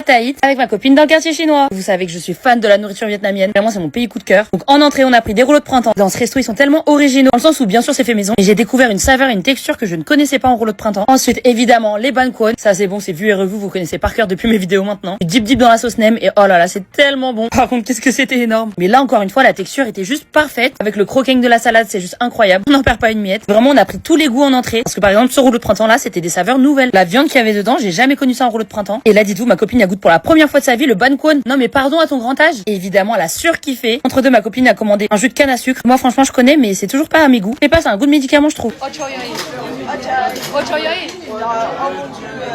Tahiti avec ma copine dans le quartier chinois. Vous savez que je suis fan de la nourriture vietnamienne. Vraiment, c'est mon pays coup de cœur. Donc en entrée, on a pris des rouleaux de printemps. Dans ce resto, ils sont tellement originaux, dans le sens où bien sûr c'est fait maison. Et j'ai découvert une saveur et une texture que je ne connaissais pas en rouleau de printemps. Ensuite, évidemment, les banh kwon. Ça c'est bon, c'est vu et revu. Vous connaissez par cœur depuis mes vidéos maintenant. Dip dans la sauce nem et oh là là, c'est tellement bon. Par contre, qu'est-ce que c'était énorme. Mais là encore une fois, la texture était juste parfaite. Avec le croqueng de la salade, c'est juste incroyable. On n'en perd pas une miette. Vraiment, on a pris tous les goûts en entrée. Parce que par exemple, ce rouleau de printemps là, c'était des saveurs nouvelles. La viande qu'il y avait dedans, j'ai jamais connu ça en rouleau de printemps. Et là, dites-vous, ma copine a goûté pour la première fois de sa vie le banh kwon. Non mais pardon à ton grand âge. Et évidemment, elle a surkiffé. Entre deux, ma copine a commandé un jus de canne à sucre. Moi, franchement, je connais, mais c'est toujours pas à mes goûts. C'est pas, c'est un goût de médicament, je trouve.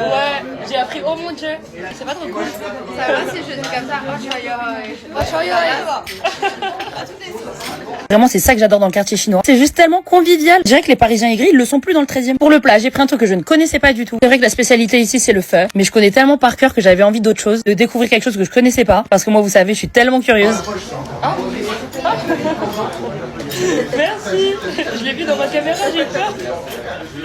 Ouais, j'ai appris oh mon dieu. C'est pas trop cool. Ça va si je dis comme ça. Vraiment, c'est ça que j'adore dans le quartier chinois. C'est juste tellement convivial. Je dirais que les Parisiens aigris, ils le sont plus dans le 13e. Pour le plat, j'ai pris un truc que je ne connaissais pas du tout. C'est vrai que la spécialité ici, c'est le pho. Mais je connais tellement par cœur que j'avais envie d'autre chose, de découvrir quelque chose que je connaissais pas. Parce que moi, vous savez, je suis tellement curieuse. Hein? Merci. Je l'ai vu dans ma caméra, j'ai peur.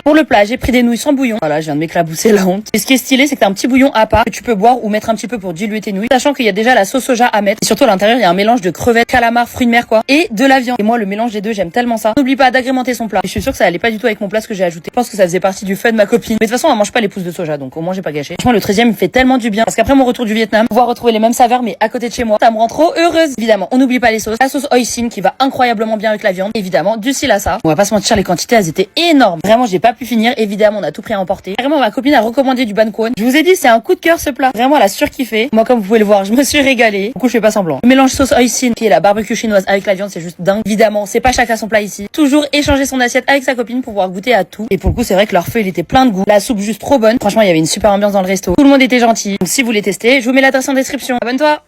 Pour le plat, j'ai pris des nouilles sans bouillon. Voilà, je viens de m'éclabousser la honte. Et ce qui est stylé, c'est que t'as un petit bouillon à part que tu peux boire ou mettre un petit peu pour diluer tes nouilles. Sachant qu'il y a déjà la sauce soja à mettre. Et surtout à l'intérieur, il y a un mélange de crevettes, calamars, fruits de mer quoi. Et de la viande. Et moi, le mélange des deux, j'aime tellement ça. N'oublie pas d'agrémenter son plat. Et je suis sûre que ça allait pas du tout avec mon plat ce que j'ai ajouté. Je pense que ça faisait partie du fun de ma copine. Mais de toute façon, on mange pas les pousses de soja, donc au moins j'ai pas gâché. Franchement, le 13e me fait tellement du bien. Parce qu'après mon retour du Vietnam, pouvoir retrouver les mêmes saveurs mais à côté de chez moi, ça me rend trop heureuse. Évidemment, on n'oublie pas les sauces. La sauce hoisin qui va incroyablement bien avec la viande. Évidemment, du silassa. On va pas se mentir, les quantités, elles étaient énormes. Vraiment, j'ai pas pu finir. Évidemment, on a tout pris à emporter. Vraiment, ma copine a recommandé du banh kwon. Je vous ai dit, c'est un coup de cœur ce plat. Vraiment, elle a surkiffé. Moi, comme vous pouvez le voir, je me suis régalée. Du coup, je fais pas semblant. Le mélange sauce hoisin qui est la barbecue chinoise avec la viande, c'est juste dingue. Évidemment, c'est pas chacun son plat ici. Toujours échanger son assiette avec sa copine pour pouvoir goûter à tout. Et pour le coup, c'est vrai que leur feu, il était plein de goût. La soupe juste trop bonne. Franchement, il y avait une super ambiance dans le resto. Tout le monde était gentil. Donc, si vous voulez tester, je vous mets l'adresse en description. Abonne-toi.